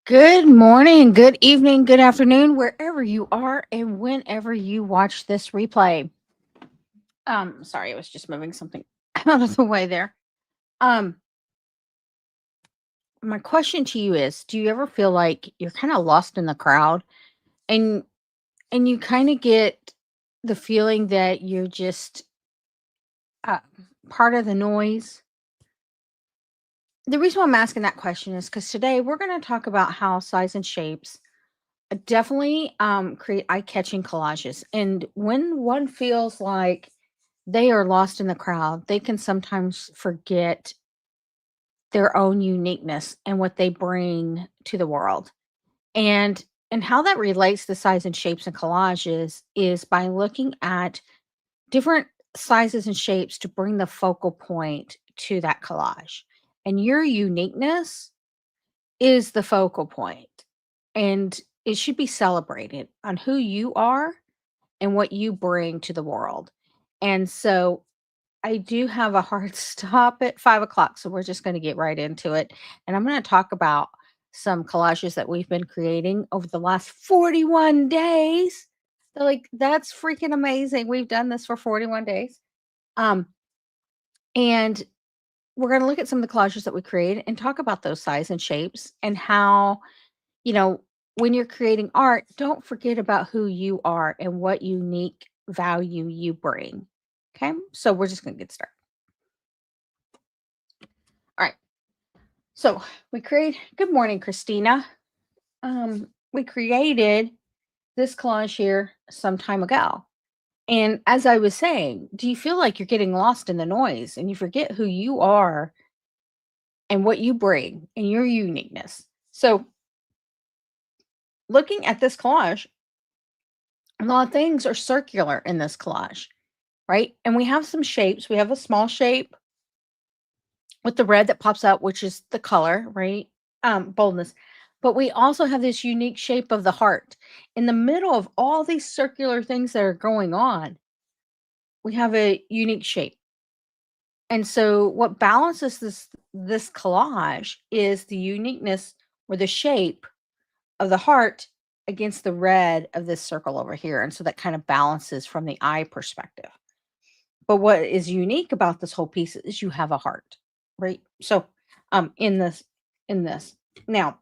Good morning, good evening, good afternoon, wherever you are and whenever you watch this replay. Sorry, I was just moving something out of the way there. Um, my question to you is, do you ever feel like you're kind of lost in the crowd and you kind of get the feeling that you're just uh, part of the noise? The reason why I'm asking that question is because today we're going to talk about how size and shapes definitely create eye-catching collages. And when one feels like they are lost in the crowd, they can sometimes forget their own uniqueness and what they bring to the world. And how that relates to size and shapes and collages is by looking at different sizes and shapes to bring the focal point to that collage. And your uniqueness is the focal point, and it should be celebrated on who you are and what you bring to the world. And so I do have a hard stop at 5 o'clock, so we're just going to get right into it. And I'm going to talk about some collages that we've been creating over the last 41 days. They're like, that's freaking amazing. We've done this for 41 days. Um, and we're going to look at some of the collages that we created and talk about those size and shapes and how, you know, when you're creating art, don't forget about who you are and what unique value you bring. Okay, so we're just going to get started. All right. So good morning, Christina. We created this collage here some time ago. And as I was saying, do you feel like you're getting lost in the noise and you forget who you are and what you bring and your uniqueness? So, looking at this collage, a lot of things are circular in this collage, right? And we have some shapes. We have a small shape with the red that pops out, which is the color, right? Boldness. But we also have this unique shape of the heart. In the middle of all these circular things that are going on, we have a unique shape. And so what balances this collage is the uniqueness or the shape of the heart against the red of this circle over here. And so that kind of balances from the eye perspective. But what is unique about this whole piece is you have a heart, right? So in this. Now,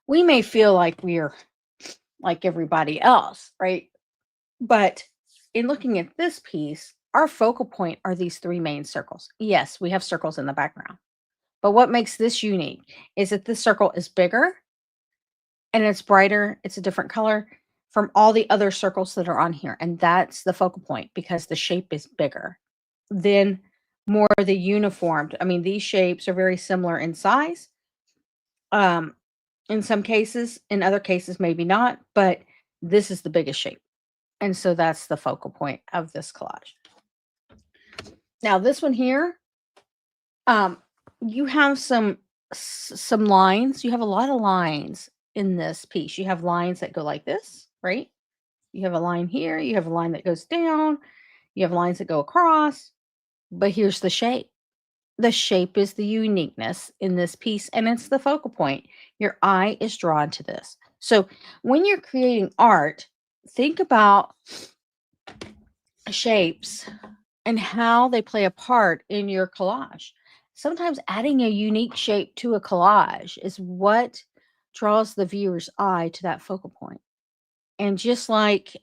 we may feel like we're like everybody else, right? But in looking at this piece, our focal point are these three main circles. Yes, we have circles in the background. But what makes this unique is that this circle is bigger and it's brighter, it's a different color from all the other circles that are on here. And that's the focal point because the shape is bigger. Then more the uniformed. I mean, these shapes are very similar in size. Um, in some cases, in other cases, maybe not, but this is the biggest shape. And so that's the focal point of this collage. Now, this one here, um, you have some lines. You have a lot of lines in this piece. You have lines that go like this, right? You have a line here, you have a line that goes down, you have lines that go across, but here's the shape. The shape is the uniqueness in this piece, and it's the focal point. Your eye is drawn to this. So when you're creating art, think about shapes and how they play a part in your collage. Sometimes adding a unique shape to a collage is what draws the viewer's eye to that focal point. And just like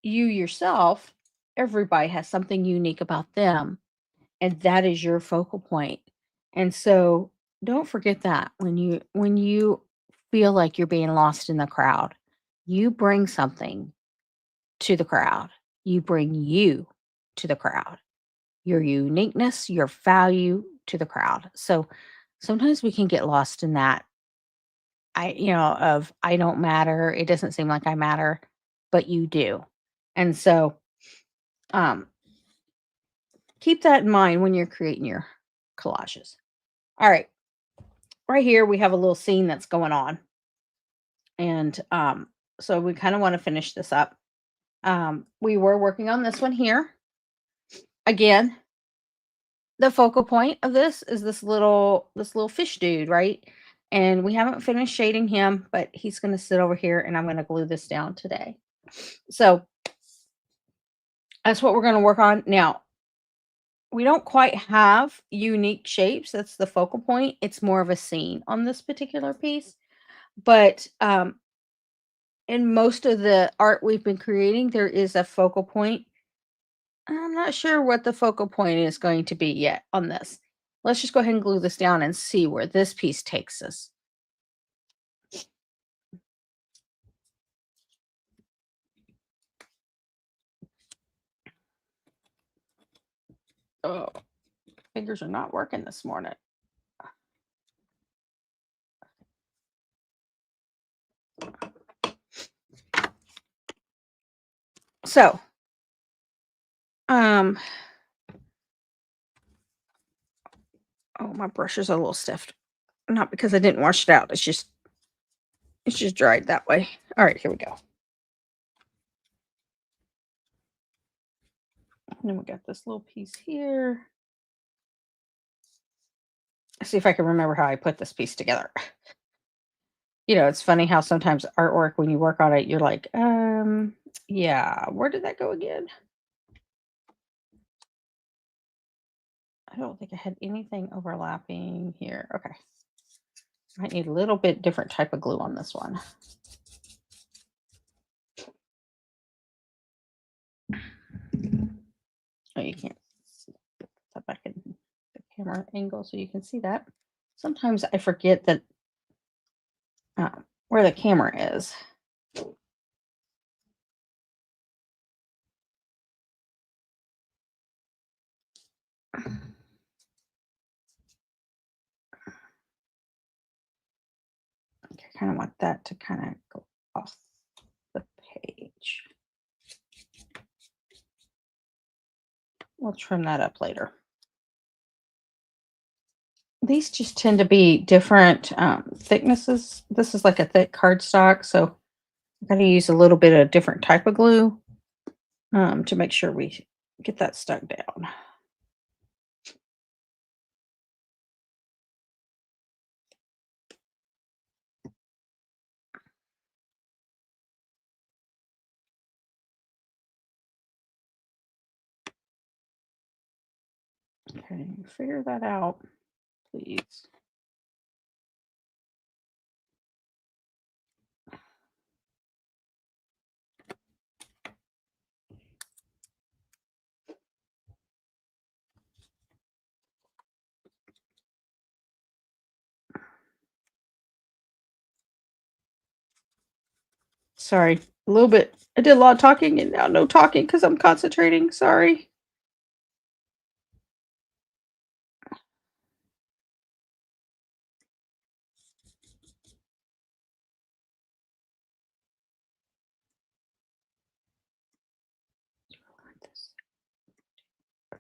you yourself, everybody has something unique about them, and that is your focal point. And so don't forget that when you feel like you're being lost in the crowd, you bring something to the crowd. You bring you to the crowd. Your uniqueness, your value to the crowd. So sometimes we can get lost in that of I don't matter. It doesn't seem like I matter, but you do. And so um keep that in mind when you're creating your collages. All right. Right here we have a little scene that's going on. And so we kind of want to finish this up. We were working on this one here. Again, the focal point of this is this little fish dude, right? And we haven't finished shading him, but he's going to sit over here and I'm going to glue this down today. So that's what we're going to work on. Now, we don't quite have unique shapes. That's the focal point. It's more of a scene on this particular piece. But in most of the art we've been creating, there is a focal point. I'm not sure what the focal point is going to be yet on this. Let's just go ahead and glue this down and see where this piece takes us. Oh, fingers are not working this morning. So, oh, my brush is a little stiff. Not because I didn't wash it out. It's just dried that way. All right, here we go. And then we got this little piece here. Let's see if I can remember how I put this piece together. You know, it's funny how sometimes artwork, when you work on it, you're like, yeah, where did that go again? I don't think I had anything overlapping here. Okay. Might need a little bit different type of glue on this one. Oh, you can't see that back in the camera angle so you can see that. Sometimes I forget that where the camera is. I kind of want that to kind of go off the page. We'll trim that up later. These just tend to be different thicknesses. This is like a thick cardstock, so I'm going to use a little bit of different type of glue to make sure we get that stuck down. Okay, figure that out, please. Sorry, a little bit. I did a lot of talking and now no talking because I'm concentrating. Sorry.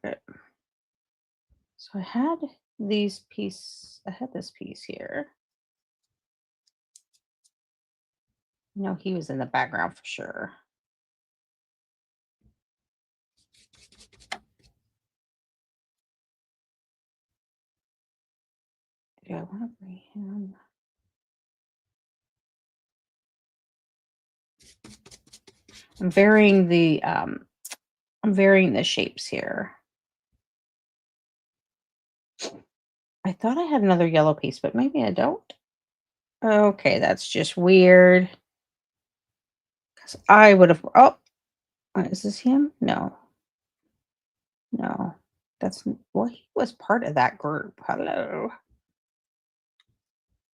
Okay. So I had I had this piece here. No, he was in the background for sure. Do I want to bring him? I'm varying the shapes here. I thought I had another yellow piece, but maybe I don't. Okay, that's just weird. Because I would have. Oh, is this him? No, no. Well, he was part of that group. Hello.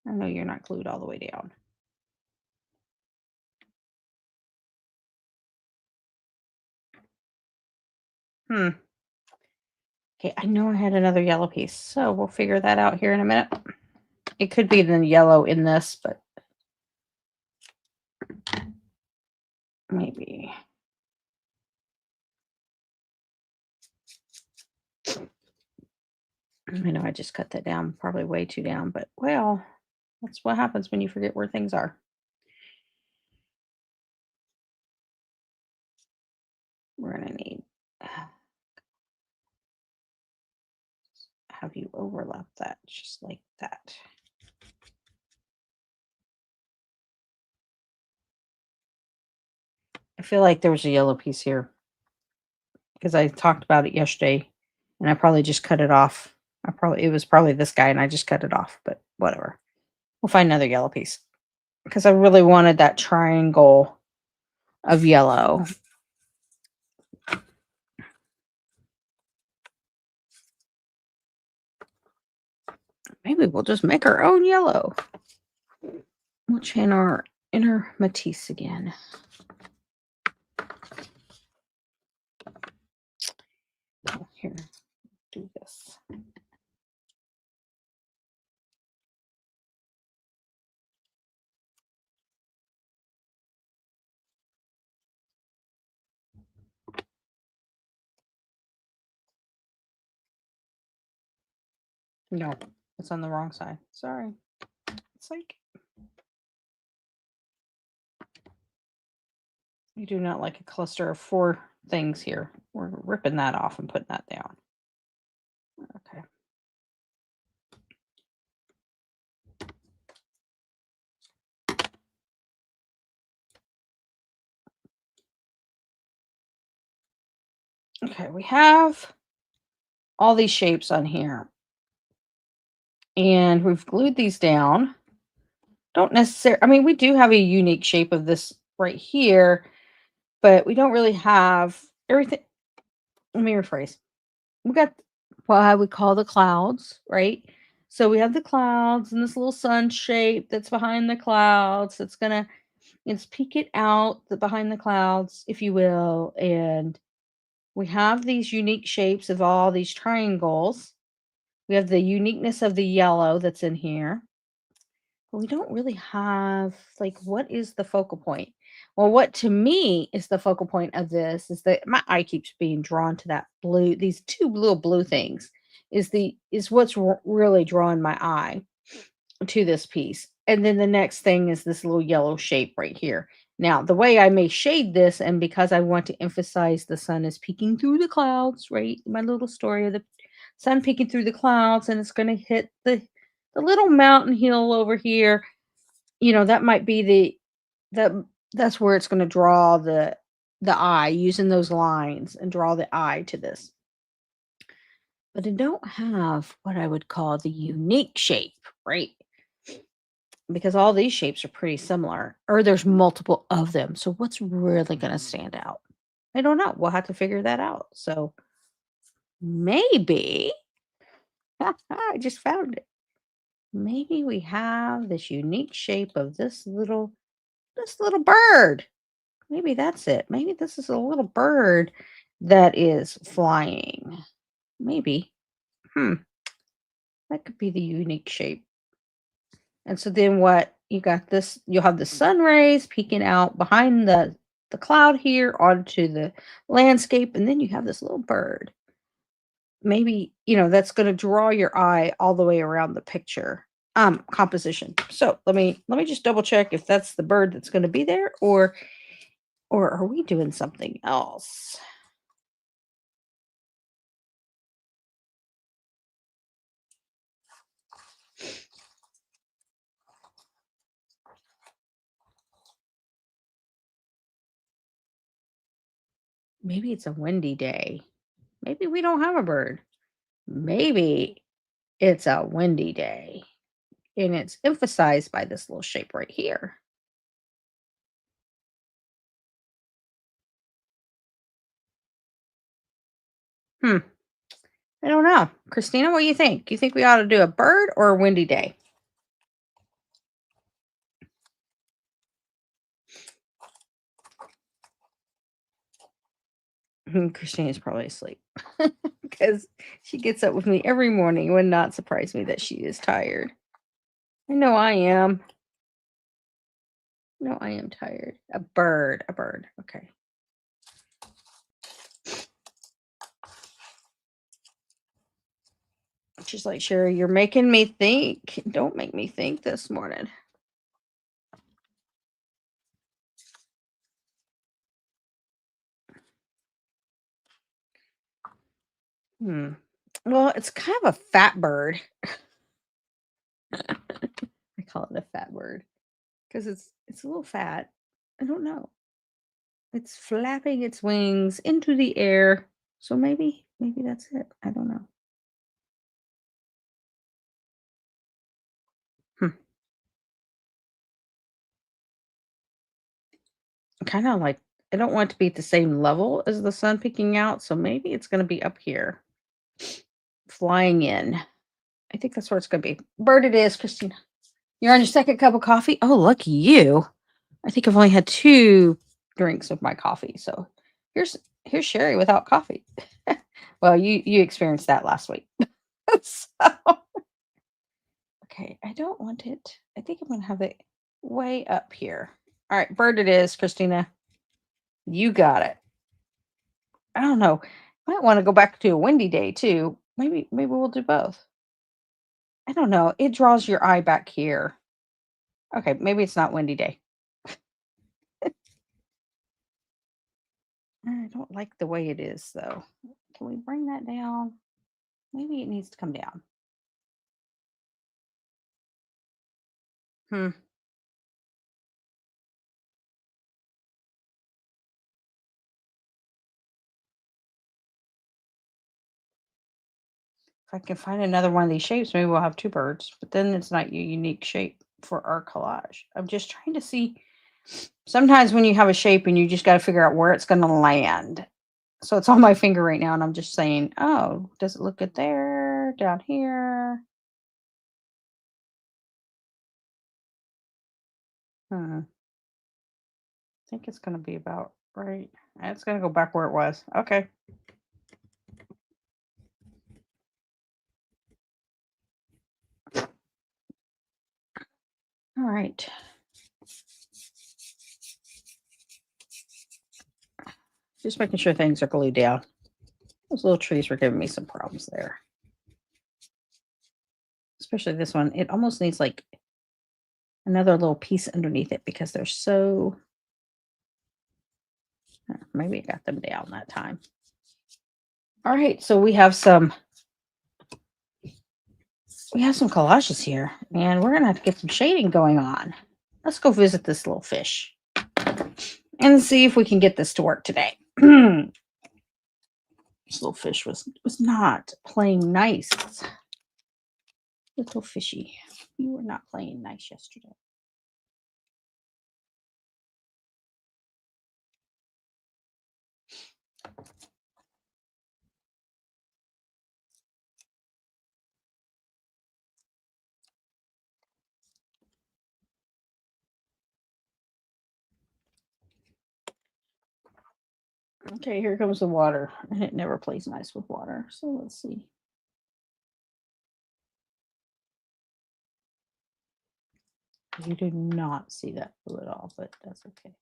I know you're not glued all the way down. Okay, I know I had another yellow piece, so we'll figure that out here in a minute. It could be the yellow in this, but maybe. I know I just cut that down, probably way too down, but well, that's what happens when you forget where things are. We're gonna need have you overlap that just like that. I feel like there was a yellow piece here because I talked about it yesterday and I probably just cut it off. It was probably this guy and I just cut it off, but whatever. We'll find another yellow piece because I really wanted that triangle of yellow. Maybe we'll just make our own yellow. We'll chain our inner Matisse again. Oh, here, do this. No, it's on the wrong side. Sorry. It's like you do not like a cluster of 4 things here. We're ripping that off and putting that down. Okay. Okay, we have all these shapes on here. And we've glued these down. Don't necessarily, I mean, we do have a unique shape of this right here, but we don't really have everything. Let me rephrase. We got what I would call the clouds, right? So we have the clouds and this little sun shape that's behind the clouds. That's gonna it's peek it out behind the clouds, if you will. And we have these unique shapes of all these triangles. We have the uniqueness of the yellow that's in here. But we don't really have like what is the focal point? Well, what to me is the focal point of this is that my eye keeps being drawn to that blue, these 2 little blue things is what's really drawing my eye to this piece. And then the next thing is this little yellow shape right here. Now, the way I may shade this, and because I want to emphasize the sun is peeking through the clouds, right? My little story of the sun peeking through the clouds, and it's going to hit the little mountain hill over here. You know, that might be that's where it's going to draw the eye using those lines and draw the eye to this. But I don't have what I would call the unique shape, right? Because all these shapes are pretty similar, or there's multiple of them. So what's really going to stand out? I don't know. We'll have to figure that out. So maybe I just found it. Maybe we have this unique shape of this little bird. Maybe that's it. Maybe this is a little bird that is flying. Maybe. Hmm. That could be the unique shape. And so then what you got this, you'll have the sun rays peeking out behind the cloud here onto the landscape, and then you have this little bird. Maybe, that's going to draw your eye all the way around the picture composition. So let me just double check if that's the bird that's going to be there, or are we doing something else? Maybe it's a windy day. Maybe we don't have a bird. Maybe it's a windy day. And it's emphasized by this little shape right here. Hmm. I don't know. Christina, what do you think? You think we ought to do a bird or a windy day? Christina's probably asleep because she gets up with me every morning. It would not surprise me that she is tired. I know I am. No, I am tired. A bird. A bird. Okay. She's like, Sherry, you're making me think. Don't make me think this morning. Hmm. Well, it's kind of a fat bird. I call it a fat bird because it's a little fat. I don't know. It's flapping its wings into the air. So maybe that's it. I don't know. Hmm. Kind of like I don't want it to be at the same level as the sun peeking out, so maybe it's going to be up here, flying in. I think that's where it's going to be. Bird it is, Christina. You're on your second cup of coffee. Oh, lucky you. I think I've only had 2 drinks of my coffee. So here's here's Sherry without coffee. Well, you experienced that last week. So, okay, I don't want it. I think I'm gonna have it way up here. All right, bird it is, Christina. You got it. I don't know. Might want to go back to a windy day too. Maybe we'll do both. I don't know. It draws your eye back here. Okay, maybe it's not windy day. I don't like the way it is though. Can we bring that down? Maybe it needs to come down. Hmm. If I can find another one of these shapes, maybe we'll have 2 birds, but then it's not your unique shape for our collage. I'm just trying to see. Sometimes when you have a shape and you just got to figure out where it's going to land. So it's on my finger right now, and I'm just saying, oh, does it look good there, down here? Hmm. I think it's going to be about right. It's going to go back where it was. Okay. All right. Just making sure things are glued down. Those little trees were giving me some problems there. Especially this one. It almost needs like another little piece underneath it because they're so. Maybe I got them down that time. All right, so we have some collages here, and we're gonna have to get some shading going on. Let's go visit this little fish and see if we can get this to work today. This little fish was not playing nice. Little fishy, you were not playing nice yesterday. Okay, here comes the water, and it never plays nice with water. So let's see. You did not see that blue at all, but that's okay.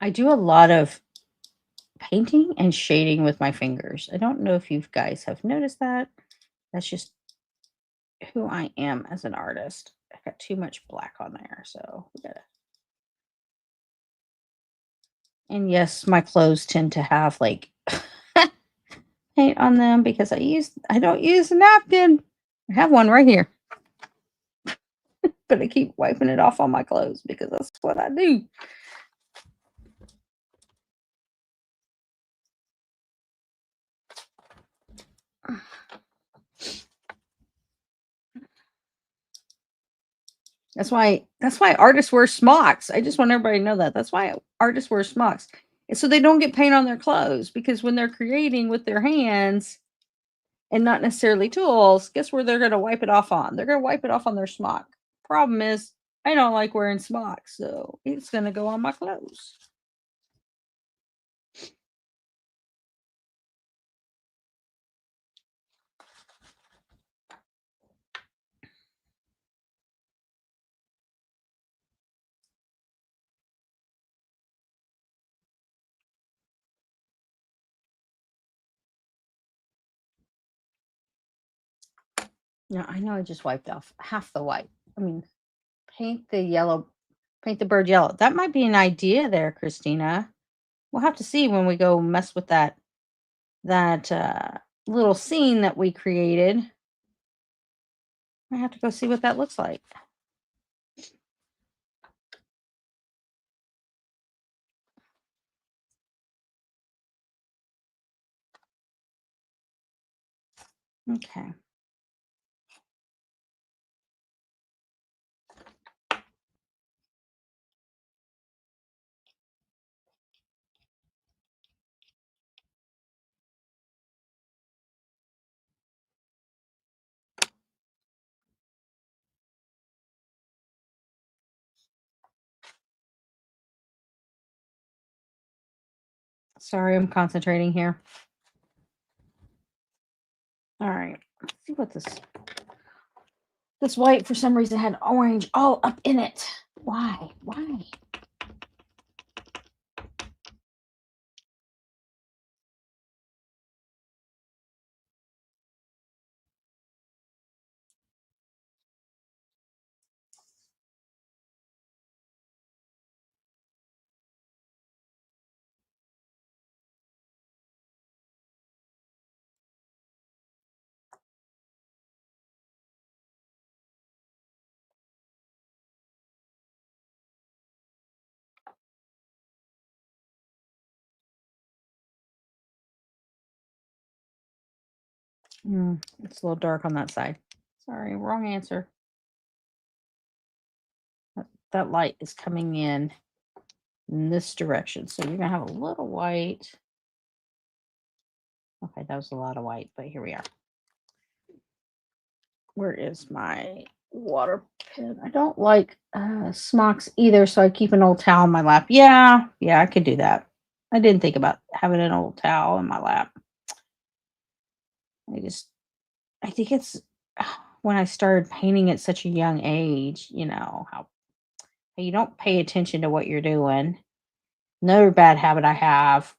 I do a lot of painting and shading with my fingers. I don't know if you guys have noticed that. That's just who I am as an artist. I got too much black on there, so we gotta. And yes, my clothes tend to have like paint on them because I don't use a napkin. I have one right here, but I keep wiping it off on my clothes because that's what I do. That's why artists wear smocks. I just want everybody to know that. That's why artists wear smocks. It's so they don't get paint on their clothes because when they're creating with their hands and not necessarily tools, guess where they're going to wipe it off on? They're going to wipe it off on their smock. Problem is, I don't like wearing smocks, so it's going to go on my clothes. No, I know I just wiped off half the white. I mean, paint the yellow, paint the bird yellow. That might be an idea there, Christina. We'll have to see when we go mess with that little scene that we created. I have to go see what that looks like. Okay. Sorry, I'm concentrating here. All right. Let's see what this white for some reason had orange all up in it. Why? Why? It's a little dark on that side. Sorry, wrong answer. That light is coming in this direction. So you're going to have a little white. Okay, that was a lot of white, but here we are. Where is my water pen? I don't like smocks either, so I keep an old towel in my lap. Yeah, I could do that. I didn't think about having an old towel in my lap. I think it's when I started painting at such a young age, how you don't pay attention to what you're doing. Another bad habit I have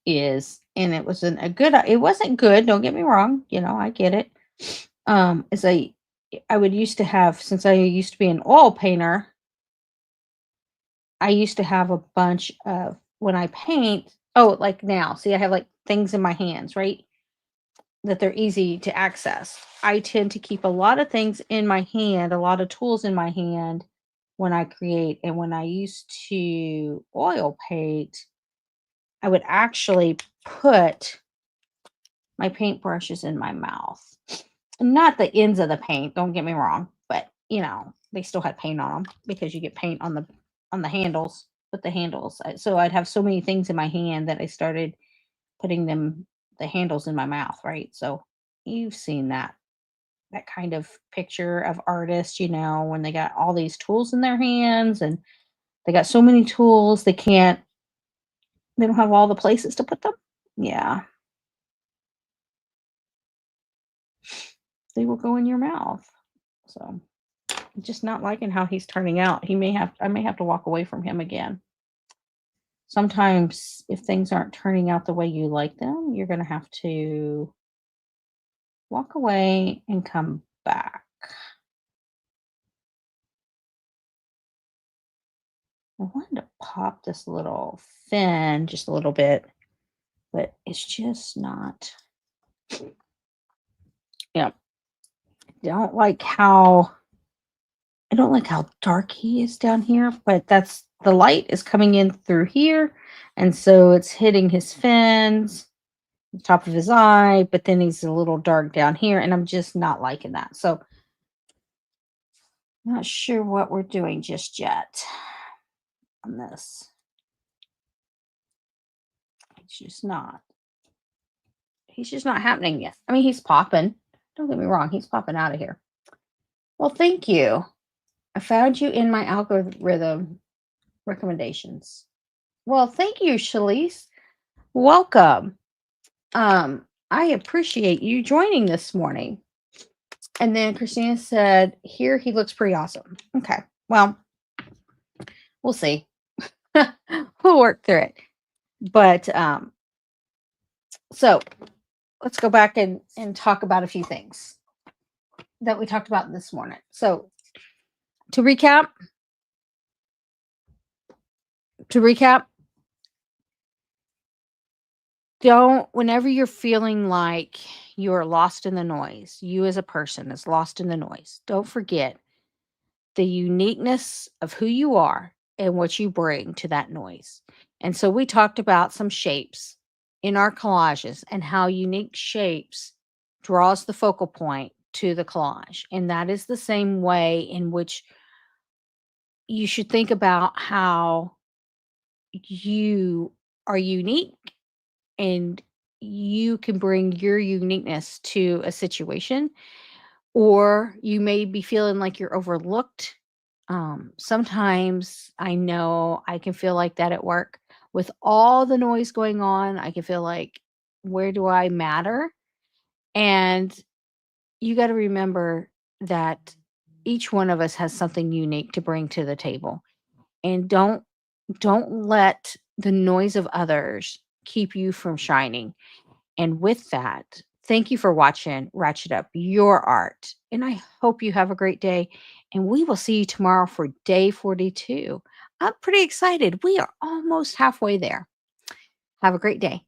is, and it wasn't good, don't get me wrong, I get it. Is I would used to have, since I used to be an oil painter, I used to have a bunch of, when I paint, like now, see, I have like things in my hands, right? That they're easy to access. I tend to keep a lot of things in my hand, a lot of tools in my hand when I create. And when I used to oil paint, I would actually put my paintbrushes in my mouth. Not the ends of the paint, don't get me wrong, but they still had paint on them because you get paint on the handles, with the handles. So I'd have so many things in my hand that I started putting the handles in my mouth, right? So you've seen that kind of picture of artists, when they got all these tools in their hands and they got so many tools they don't have all the places to put them. Yeah, they will go in your mouth. So just not liking how he's turning out. I may have to walk away from him again. Sometimes if things aren't turning out the way you like them, you're going to have to walk away and come back. I wanted to pop this little fin just a little bit, but it's just not. Yeah, I don't like how dark he is down here, but that's the light is coming in through here, and so it's hitting his fins, the top of his eye, but then he's a little dark down here, and I'm just not liking that. So not sure what we're doing just yet on this. It's just not. He's just not happening yet. I mean, he's popping. Don't get me wrong, he's popping out of here. Well, thank you. I found you in my algorithm recommendations. Well, thank you, Shalise. Welcome. I appreciate you joining this morning. And then Christina said, here he looks pretty awesome. Okay. Well, we'll see. We'll work through it. But so let's go back and talk about a few things. that we talked about this morning. So to recap, to recap, don't, whenever you're feeling like you're lost in the noise, you as a person is lost in the noise, don't forget the uniqueness of who you are and what you bring to that noise. And so we talked about some shapes in our collages and how unique shapes draws the focal point to the collage. And that is the same way in which you should think about how you are unique and you can bring your uniqueness to a situation, or you may be feeling like you're overlooked. Sometimes I know I can feel like that at work with all the noise going on. I can feel like, where do I matter? And you got to remember that each one of us has something unique to bring to the table. And don't let the noise of others keep you from shining. And with that, thank you for watching Ratchet Up Your Art. And I hope you have a great day. And we will see you tomorrow for day 42. I'm pretty excited. We are almost halfway there. Have a great day.